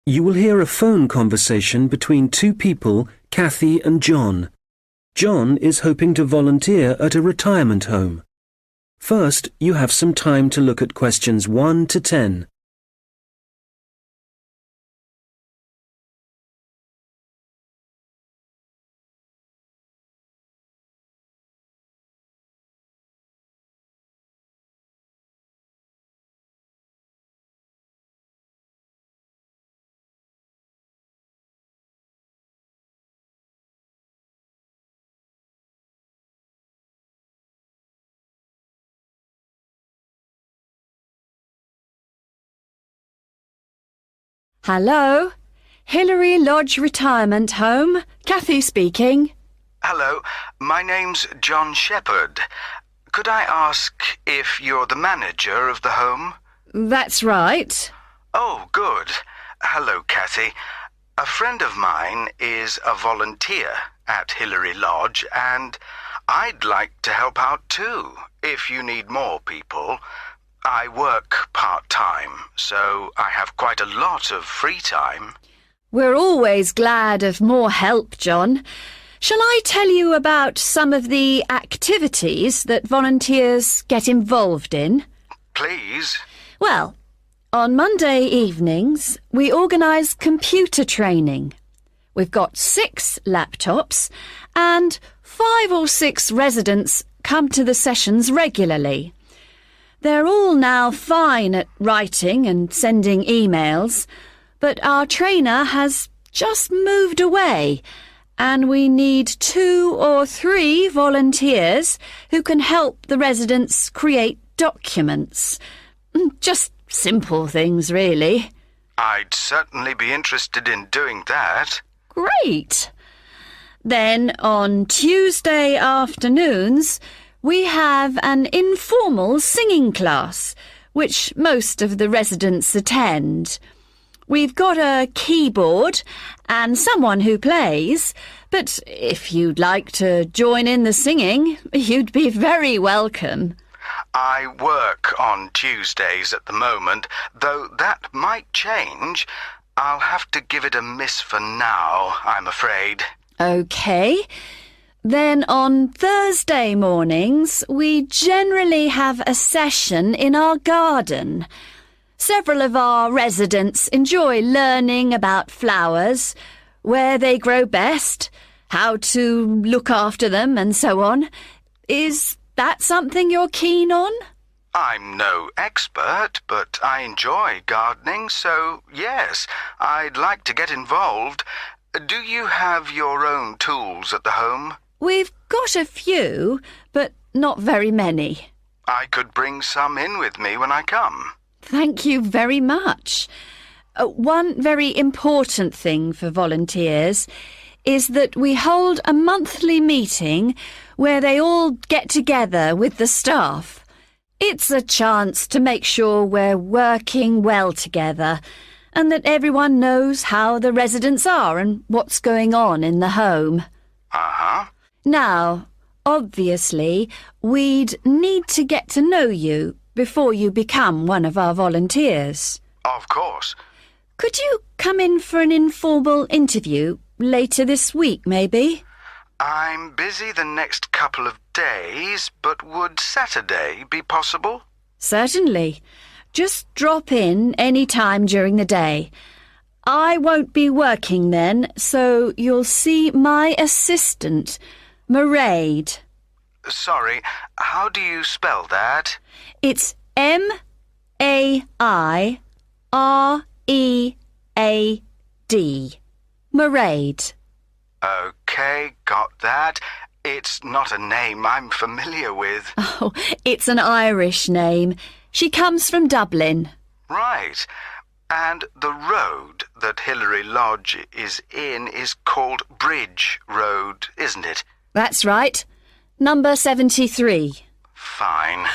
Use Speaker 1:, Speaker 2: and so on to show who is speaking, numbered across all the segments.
Speaker 1: You will hear a phone conversation between two people, Kathy and John. John is hoping to volunteer at a retirement home. First, you have some time to look at questions 1 to 10.
Speaker 2: Hello, Hillary Lodge Retirement Home. Kathy speaking.
Speaker 3: Hello, my name's John Shepherd. Could I ask if you're the manager of the home?
Speaker 2: That's right.
Speaker 3: Oh, good. Hello, Kathy. A friend of mine is a volunteer at Hillary Lodge, and I'd like to help out too, if you need more people. I work part-time, so I have quite a lot of free time.
Speaker 2: We're always glad of more help, John. Shall I tell you about some of the activities that volunteers get involved in?
Speaker 3: Please.
Speaker 2: Well, on Monday evenings, we organise computer training. We've got 6 laptops and 5 or 6 residents come to the sessions regularly. They're all now fine at writing and sending emails, but our trainer has just moved away, and we need 2 or 3 volunteers who can help the residents create documents. Just simple things, really.
Speaker 3: I'd certainly be interested in doing that.
Speaker 2: Great! Then on Tuesday afternoons, we have an informal singing class, which most of the residents attend. We've got a keyboard and someone who plays, but if you'd like to join in the singing, you'd be very welcome.
Speaker 3: I work on Tuesdays at the moment, though that might change. I'll have to give it a miss for now, I'm afraid.
Speaker 2: OK. Then on Thursday mornings, we generally have a session in our garden. Several of our residents enjoy learning about flowers, where they grow best, how to look after them and so on. Is that something you're keen on?
Speaker 3: I'm no expert, but I enjoy gardening, so yes, I'd like to get involved. Do you have your own tools at the home?
Speaker 2: We've got a few, but not very many.
Speaker 3: I could bring some in with me when I come.
Speaker 2: Thank you very much. One very important thing for volunteers is that we hold a monthly meeting where they all get together with the staff. It's a chance to make sure we're working well together and that everyone knows how the residents are and what's going on in the home.
Speaker 3: Uh-huh.
Speaker 2: Now, obviously, we'd need to get to know you before you become one of our volunteers.
Speaker 3: Of course.
Speaker 2: Could you come in for an informal interview later this week, maybe?
Speaker 3: I'm busy the next couple of days, but would Saturday be possible?
Speaker 2: Certainly. Just drop in any time during the day. I won't be working then, so you'll see my assistant, Mairead.
Speaker 3: Sorry, how do you spell that?
Speaker 2: It's M-A-I-R-E-A-D. Mairead.
Speaker 3: OK, got that. It's not a name I'm familiar with.
Speaker 2: Oh, it's an Irish name. She comes from Dublin.
Speaker 3: Right. And the road that Hillary Lodge is in is called Bridge Road, isn't it?
Speaker 2: That's right. Number 73.
Speaker 3: Fine.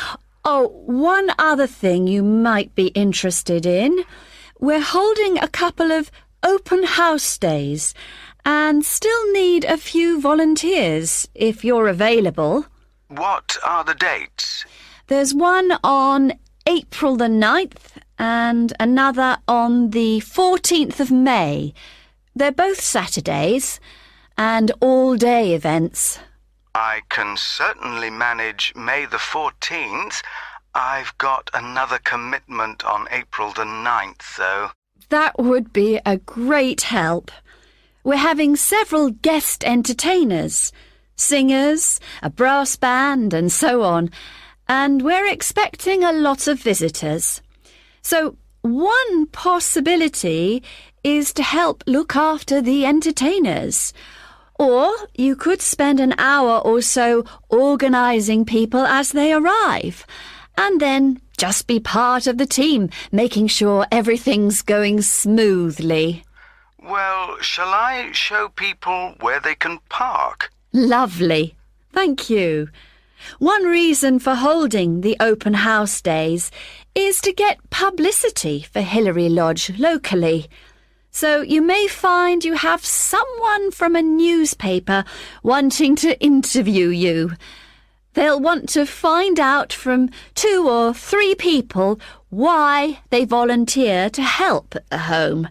Speaker 2: Oh, one other thing you might be interested in. We're holding a couple of open house days and still need a few volunteers if you're available.
Speaker 3: What are the dates?
Speaker 2: There's one on April the 9th and another on the 14th of May. They're both Saturdays and all-day events.
Speaker 3: I can certainly manage May the 14th. I've got another commitment on April the 9th, though.
Speaker 2: That would be a great help. We're having several guest entertainers, singers, a brass band and so on, and we're expecting a lot of visitors. So one possibility is to help look after the entertainers. Or you could spend an hour or so organising people as they arrive, and then just be part of the team, making sure everything's going smoothly.
Speaker 3: Well, shall I show people where they can park?
Speaker 2: Lovely. Thank you. One reason for holding the open house days is to get publicity for Hilary Lodge locally. So you may find you have someone from a newspaper wanting to interview you. They'll want to find out from 2 or 3 people why they volunteer to help at the home.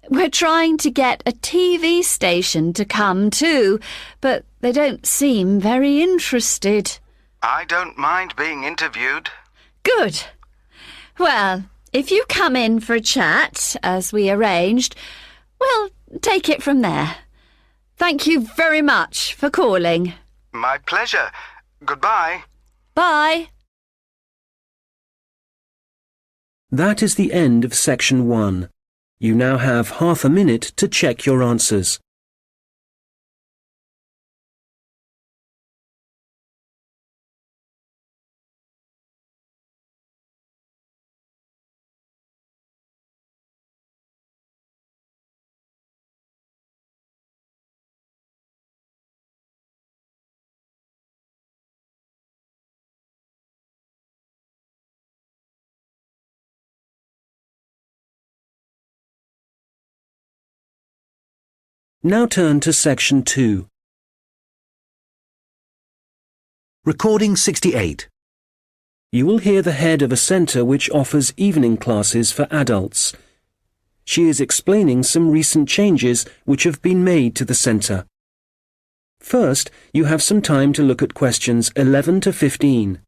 Speaker 2: We're trying to get a TV station to come too, but they don't seem very interested.
Speaker 3: I don't mind being interviewed.
Speaker 2: Good. Well, if you come in for a chat, as we arranged, we'll take it from there. Thank you very much for calling.
Speaker 3: My pleasure. Goodbye.
Speaker 2: Bye.
Speaker 1: That is the end of section 1. You now have half a minute to check your answers. Now turn to section 2.
Speaker 4: Recording 68.
Speaker 1: You will hear the head of a centre which offers evening classes for adults. She is explaining some recent changes which have been made to the centre. First, you have some time to look at questions 11 to 15.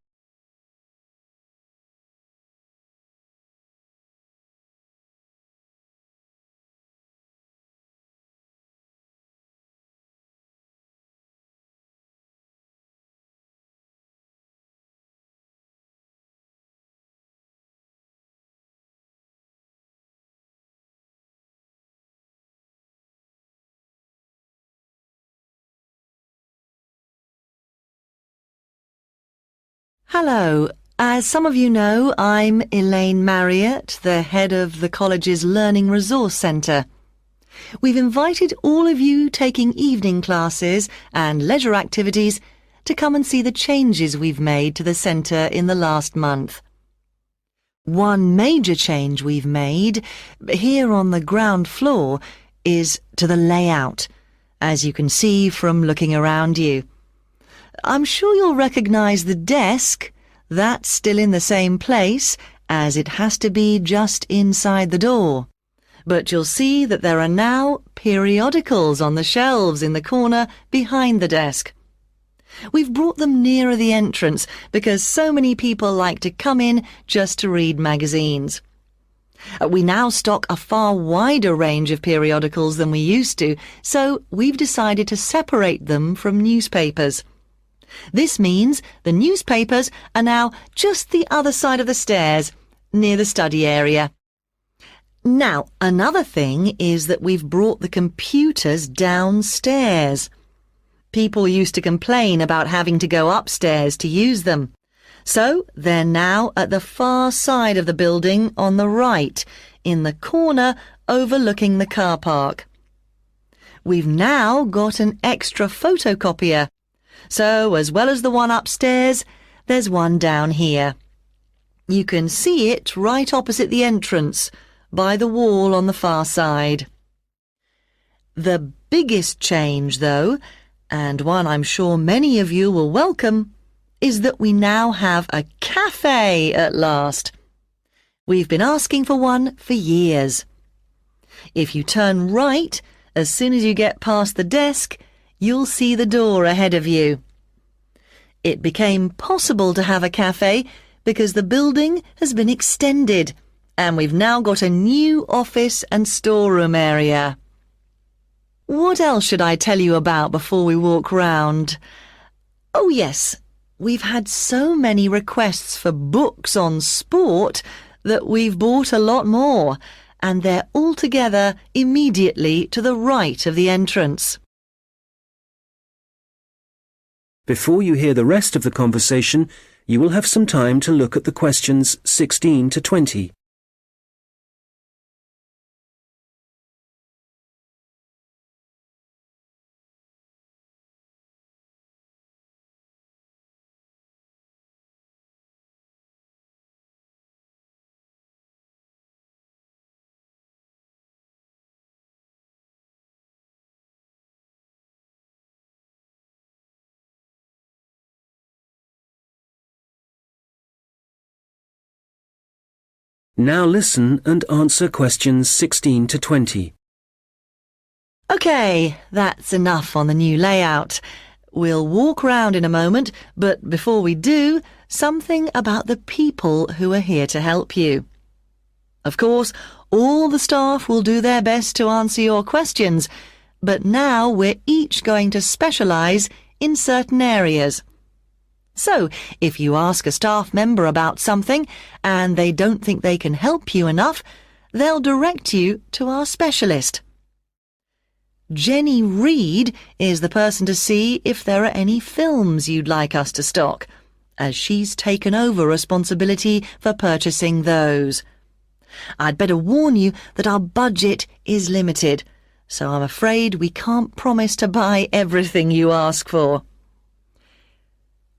Speaker 5: Hello. As some of you know, I'm Elaine Marriott, the head of the college's Learning Resource Centre. We've invited all of you taking evening classes and leisure activities to come and see the changes we've made to the centre in the last month. One major change we've made here on the ground floor is to the layout, as you can see from looking around you. I'm sure you'll recognise the desk. That's still in the same place, as it has to be just inside the door. But you'll see that there are now periodicals on the shelves in the corner behind the desk. We've brought them nearer the entrance because so many people like to come in just to read magazines. We now stock a far wider range of periodicals than we used to, so we've decided to separate them from newspapers. This means the newspapers are now just the other side of the stairs, near the study area. Now, another thing is that we've brought the computers downstairs. People used to complain about having to go upstairs to use them. So they're now at the far side of the building on the right, in the corner overlooking the car park. We've now got an extra photocopier. So, as well as the one upstairs, there's one down here. You can see it right opposite the entrance, by the wall on the far side. The biggest change, though, and one I'm sure many of you will welcome, is that we now have a cafe at last. We've been asking for one for years. If you turn right, as soon as you get past the desk, you'll see the door ahead of you. It became possible to have a cafe because the building has been extended and we've now got a new office and storeroom area. What else should I tell you about before we walk round? Oh yes, we've had so many requests for books on sport that we've bought a lot more, and they're all together immediately to the right of the entrance.
Speaker 1: Before you hear the rest of the conversation, you will have some time to look at the questions 16 to 20. Now listen and answer questions 16 to 20.
Speaker 5: OK, that's enough on the new layout. We'll walk round in a moment, but before we do, something about the people who are here to help you. Of course, all the staff will do their best to answer your questions, but now we're each going to specialise in certain areas. So, if you ask a staff member about something and they don't think they can help you enough, they'll direct you to our specialist. Jenny Reed is the person to see if there are any films you'd like us to stock, as she's taken over responsibility for purchasing those. I'd better warn you that our budget is limited, so I'm afraid we can't promise to buy everything you ask for.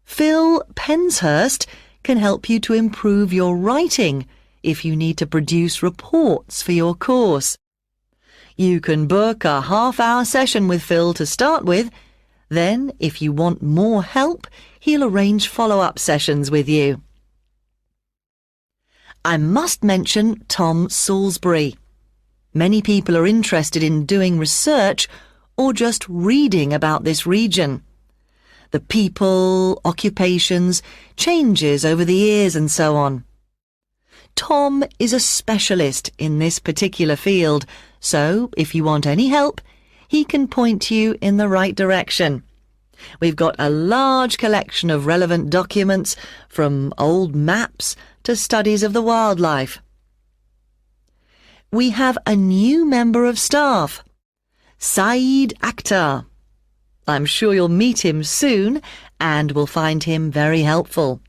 Speaker 5: Phil Penshurst can help you to improve your writing if you need to produce reports for your course. You can book a half-hour session with Phil to start with. Then, if you want more help, he'll arrange follow-up sessions with you. I must mention Tom Salisbury. Many people are interested in doing research or just reading about this region. The people, occupations, changes over the years and so on. Tom is a specialist in this particular field, so if you want any help, he can point you in the right direction. We've got a large collection of relevant documents, from old maps to studies of the wildlife. We have a new member of staff, Saeed Akhtar. I'm sure you'll meet him soon and will find him very helpful.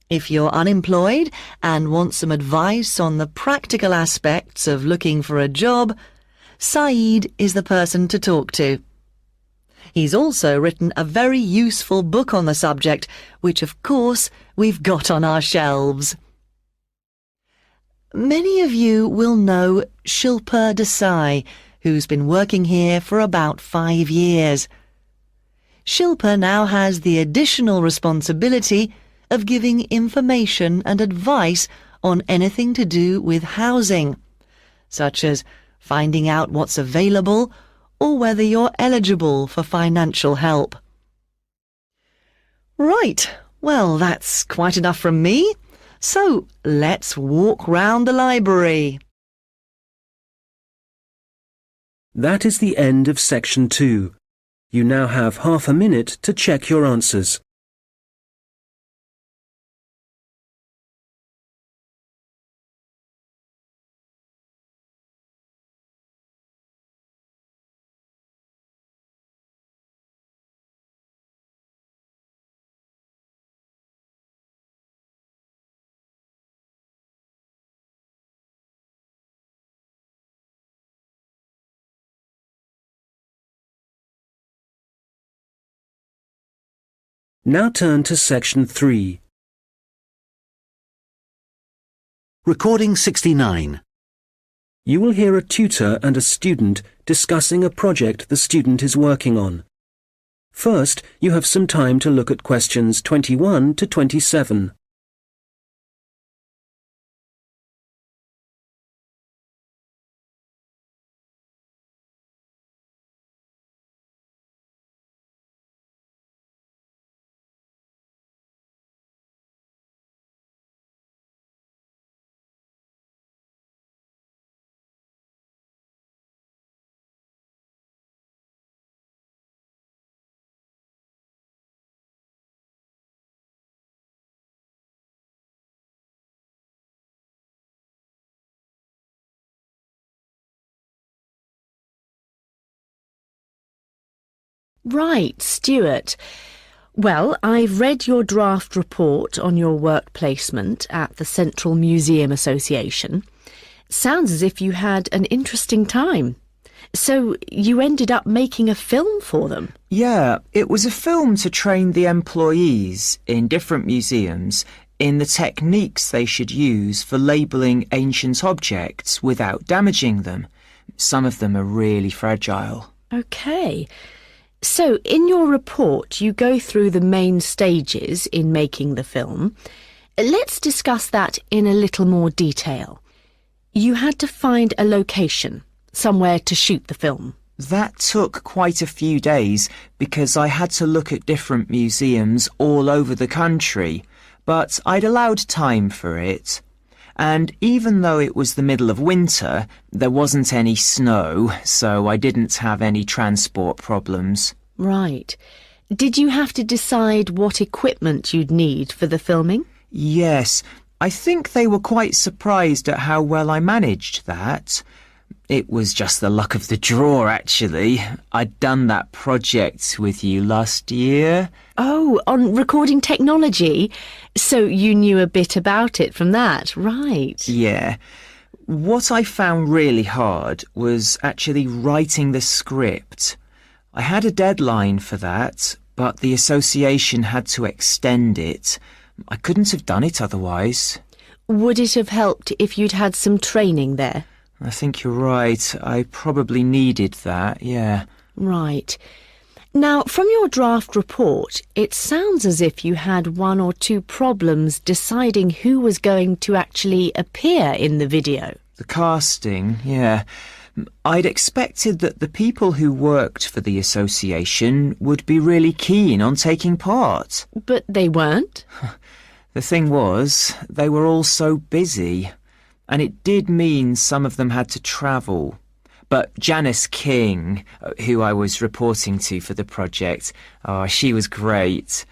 Speaker 5: If you're unemployed and want some advice on the practical aspects of looking for a job, Saeed is the person to talk to. He's also written a very useful book on the subject, which of course we've got on our shelves. Many of you will know Shilpa Desai, who's been working here for about 5 years. Shilpa now has the additional responsibility of giving information and advice on anything to do with housing, such as finding out what's available or whether you're eligible for financial help. Right, well, that's quite enough from me. So let's walk round the library.
Speaker 1: That is the end of section 2. You now have half a minute to check your answers. Now turn to section 3.
Speaker 4: Recording 69.
Speaker 1: You will hear a tutor and a student discussing a project the student is working on. First, you have some time to look at questions 21 to 27.
Speaker 6: Right, Stuart. Well, I've read your draft report on your work placement at the Central Museum Association. Sounds as if you had an interesting time. So you ended up making a film for them?
Speaker 7: Yeah, it was a film to train the employees in different museums in the techniques they should use for labelling ancient objects without damaging them. Some of them are really fragile.
Speaker 6: OK. So in your report, you go through the main stages in making the film. Let's discuss that in a little more detail. You had to find a location, somewhere to shoot the film.
Speaker 7: That took quite a few days because I had to look at different museums all over the country, but I'd allowed time for it. And even though it was the middle of winter, there wasn't any snow, so I didn't have any transport problems.
Speaker 6: Right. Did you have to decide what equipment you'd need for the filming?
Speaker 7: Yes, I think they were quite surprised at how well I managed that. It was just the luck of the draw, actually. I'd done that project with you last year.
Speaker 6: Oh, on recording technology? So you knew a bit about it from that, right?
Speaker 7: Yeah. What I found really hard was actually writing the script. I had a deadline for that, but the association had to extend it. I couldn't have done it otherwise.
Speaker 6: Would it have helped if you'd had some training there?
Speaker 7: I think you're right. I probably needed that, yeah.
Speaker 6: Right. Now, from your draft report, it sounds as if you had one or two problems deciding who was going to actually appear in the video.
Speaker 7: The casting, yeah. I'd expected that the people who worked for the association would be really keen on taking part.
Speaker 6: But they weren't?
Speaker 7: The thing was, they were all so busy. And it did mean some of them had to travel. But Janice King, who I was reporting to for the project, she was great.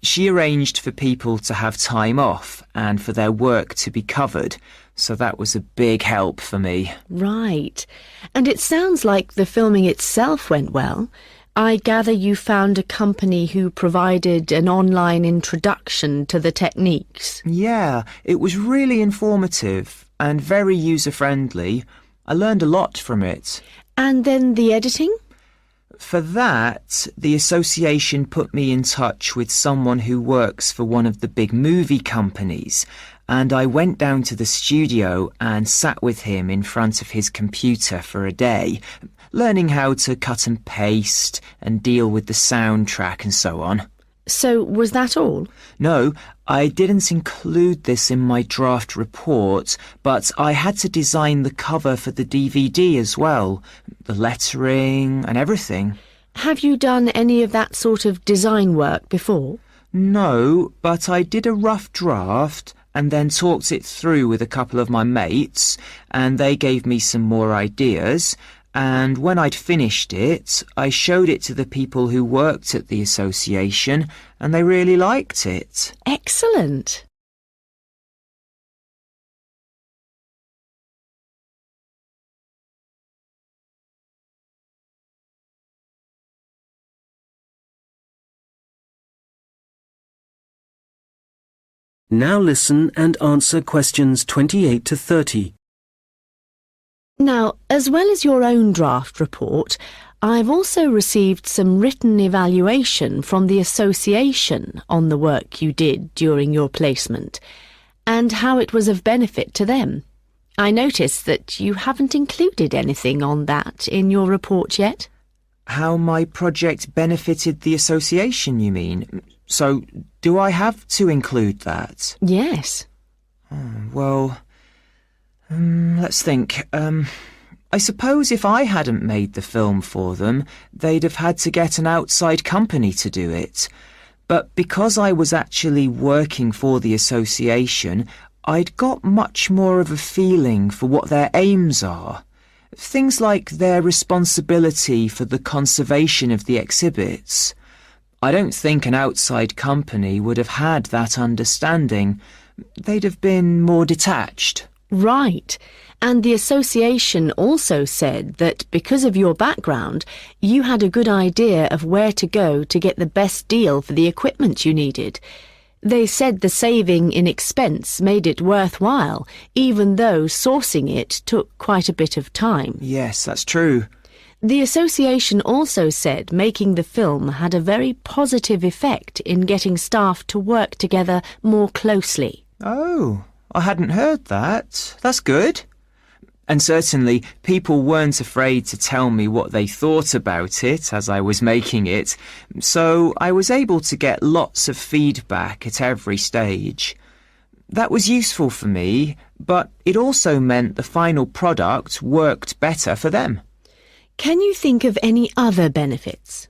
Speaker 7: She arranged for people to have time off and for their work to be covered, so that was a big help for me.
Speaker 6: Right. And it sounds like the filming itself went well. I gather you found a company who provided an online introduction to the techniques.
Speaker 7: Yeah, it was really informative and very user-friendly. I learned a lot from it.
Speaker 6: And then the editing?
Speaker 7: For that, the association put me in touch with someone who works for one of the big movie companies, and I went down to the studio and sat with him in front of his computer for a day, learning how to cut and paste and deal with the soundtrack and so on.
Speaker 6: So was that all?
Speaker 7: No, I didn't include this in my draft report, but I had to design the cover for the DVD as well, the lettering and everything.
Speaker 6: Have you done any of that sort of design work before?
Speaker 7: No, but I did a rough draft and then talked it through with a couple of my mates, and they gave me some more ideas. And when I'd finished it, I showed it to the people who worked at the association, and they really liked it.
Speaker 6: Excellent.
Speaker 1: Now listen and answer questions 28 to 30.
Speaker 6: Now, as well as your own draft report, I've also received some written evaluation from the association on the work you did during your placement and how it was of benefit to them. I notice that you haven't included anything on that in your report yet.
Speaker 7: How my project benefited the association, you mean? So, do I have to include that?
Speaker 6: Yes.
Speaker 7: Well, let's think. I suppose if I hadn't made the film for them, they'd have had to get an outside company to do it. But because I was actually working for the association, I'd got much more of a feeling for what their aims are. Things like their responsibility for the conservation of the exhibits. I don't think an outside company would have had that understanding. They'd have been more detached.
Speaker 6: Right. And the association also said that because of your background, you had a good idea of where to go to get the best deal for the equipment you needed. They said the saving in expense made it worthwhile, even though sourcing it took quite a bit of time.
Speaker 7: Yes, that's true.
Speaker 6: The association also said making the film had a very positive effect in getting staff to work together more closely.
Speaker 7: Oh, I hadn't heard that. That's good. And certainly people weren't afraid to tell me what they thought about it as I was making it, so I was able to get lots of feedback at every stage. That was useful for me, but it also meant the final product worked better for them.
Speaker 6: Can you think of any other benefits?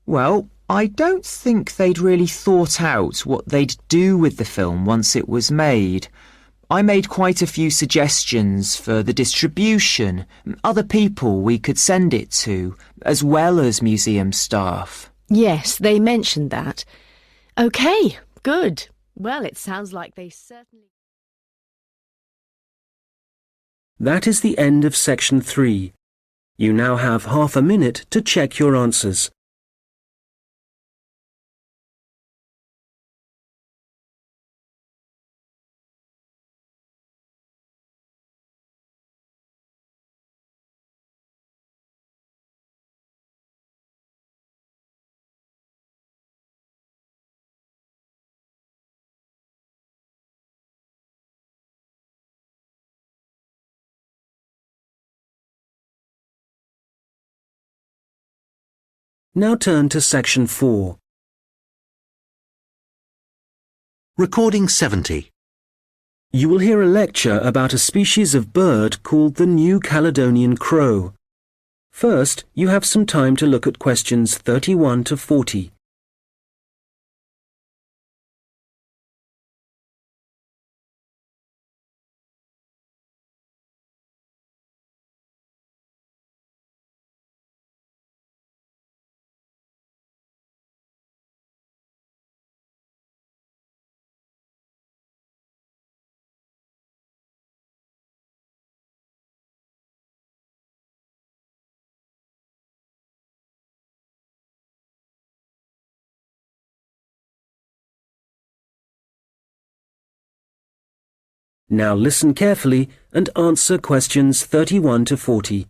Speaker 7: Well, I don't think they'd really thought out what they'd do with the film once it was made. I made quite a few suggestions for the distribution, other people we could send it to, as well as museum staff.
Speaker 6: Yes, they mentioned that. OK, good. Well, it sounds like they certainly...
Speaker 1: That is the end of section 3. You now have half a minute to check your answers. Now turn to section 4.
Speaker 4: Recording 70.
Speaker 1: You will hear a lecture about a species of bird called the New Caledonian crow. First, you have some time to look at questions 31 to 40. Now listen carefully and answer questions 31 to 40.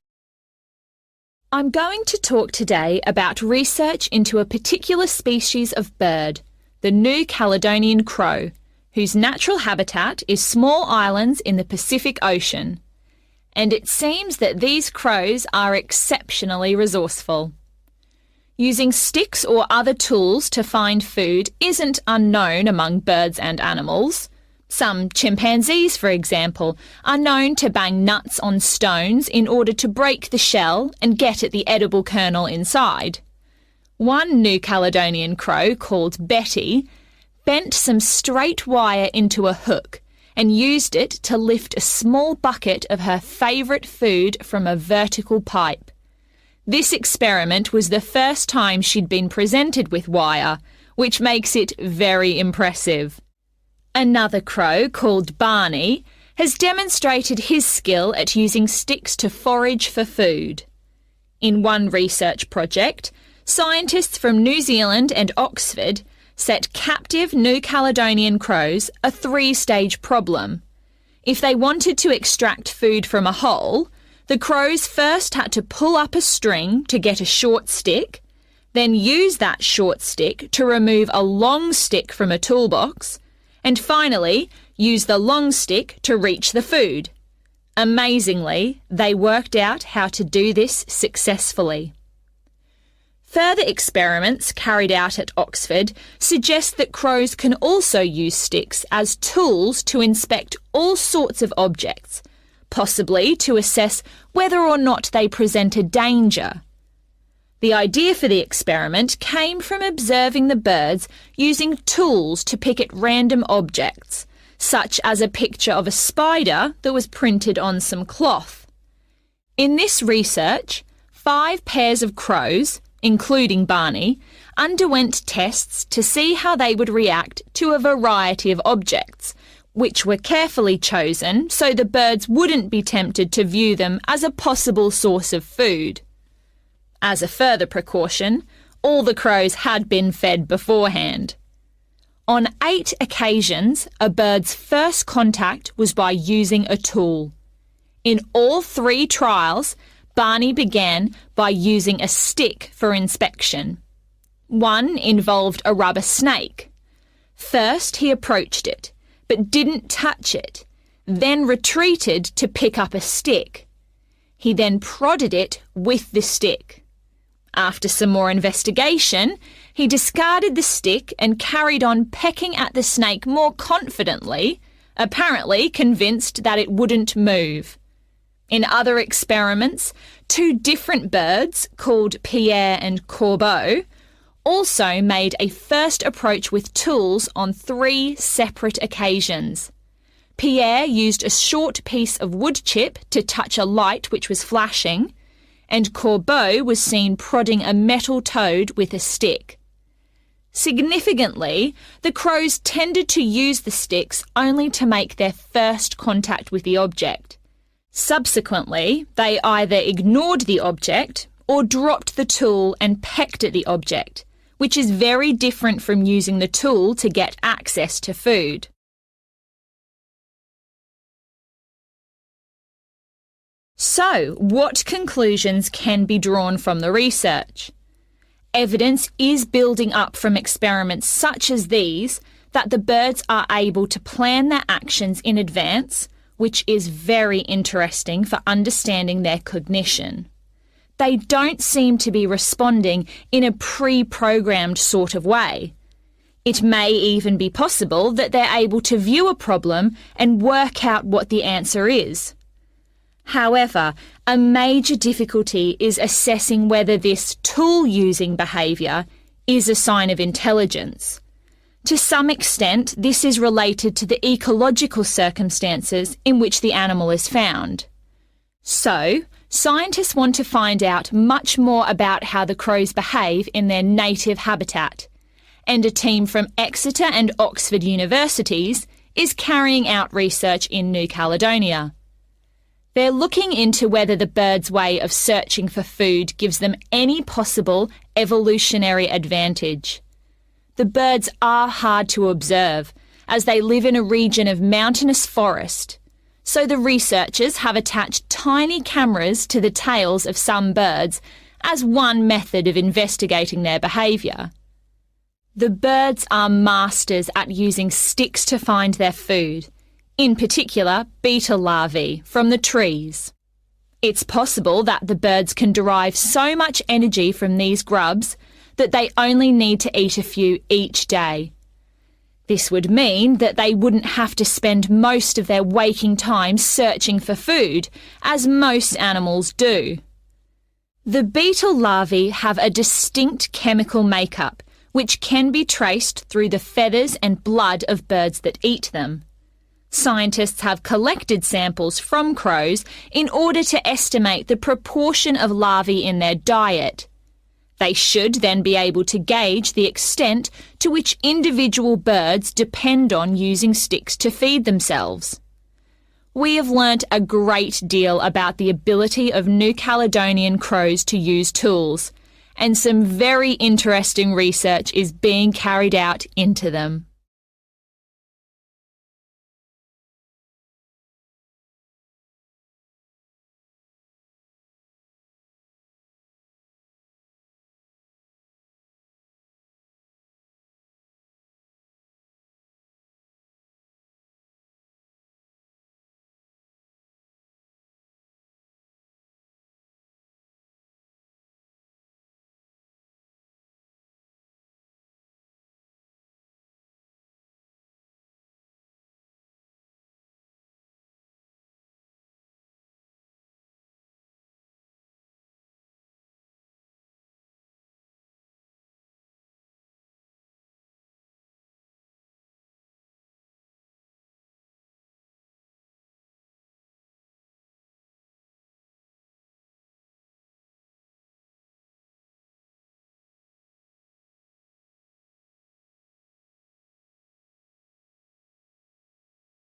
Speaker 8: I'm going to talk today about research into a particular species of bird, the New Caledonian crow, whose natural habitat is small islands in the Pacific Ocean. And it seems that these crows are exceptionally resourceful. Using sticks or other tools to find food isn't unknown among birds and animals. Some chimpanzees, for example, are known to bang nuts on stones in order to break the shell and get at the edible kernel inside. One New Caledonian crow, called Betty, bent some straight wire into a hook and used it to lift a small bucket of her favourite food from a vertical pipe. This experiment was the first time she'd been presented with wire, which makes it very impressive. Another crow, called Barney, has demonstrated his skill at using sticks to forage for food. In one research project, scientists from New Zealand and Oxford set captive New Caledonian crows a 3-stage problem. If they wanted to extract food from a hole, the crows first had to pull up a string to get a short stick, then use that short stick to remove a long stick from a toolbox, and finally use the long stick to reach the food. Amazingly, they worked out how to do this successfully. Further experiments carried out at Oxford suggest that crows can also use sticks as tools to inspect all sorts of objects, possibly to assess whether or not they present a danger. The idea for the experiment came from observing the birds using tools to pick at random objects, such as a picture of a spider that was printed on some cloth. In this research, 5 pairs of crows, including Barney, underwent tests to see how they would react to a variety of objects, which were carefully chosen so the birds wouldn't be tempted to view them as a possible source of food. As a further precaution, all the crows had been fed beforehand. On 8 occasions, a bird's first contact was by using a tool. In all 3 trials, Barney began by using a stick for inspection. One involved a rubber snake. First, he approached it, but didn't touch it, then retreated to pick up a stick. He then prodded it with the stick. After some more investigation, he discarded the stick and carried on pecking at the snake more confidently, apparently convinced that it wouldn't move. In other experiments, 2 different birds, called Pierre and Corbeau, also made a first approach with tools on 3 separate occasions. Pierre used a short piece of wood chip to touch a light which was flashing, and Corbeau was seen prodding a metal toad with a stick. Significantly, the crows tended to use the sticks only to make their first contact with the object. Subsequently, they either ignored the object or dropped the tool and pecked at the object, which is very different from using the tool to get access to food. So, what conclusions can be drawn from the research? Evidence is building up from experiments such as these that the birds are able to plan their actions in advance, which is very interesting for understanding their cognition. They don't seem to be responding in a pre-programmed sort of way. It may even be possible that they're able to view a problem and work out what the answer is. However, a major difficulty is assessing whether this tool-using behaviour is a sign of intelligence. To some extent, this is related to the ecological circumstances in which the animal is found. So, scientists want to find out much more about how the crows behave in their native habitat, and a team from Exeter and Oxford universities is carrying out research in New Caledonia. They're looking into whether the birds' way of searching for food gives them any possible evolutionary advantage. The birds are hard to observe, as they live in a region of mountainous forest, so the researchers have attached tiny cameras to the tails of some birds as one method of investigating their behaviour. The birds are masters at using sticks to find their food, in particular beetle larvae from the trees. It's possible that the birds can derive so much energy from these grubs that they only need to eat a few each day. This would mean that they wouldn't have to spend most of their waking time searching for food, as most animals do. The beetle larvae have a distinct chemical makeup, which can be traced through the feathers and blood of birds that eat them. Scientists have collected samples from crows in order to estimate the proportion of larvae in their diet. They should then be able to gauge the extent to which individual birds depend on using sticks to feed themselves. We have learnt a great deal about the ability of New Caledonian crows to use tools, and some very interesting research is being carried out into them.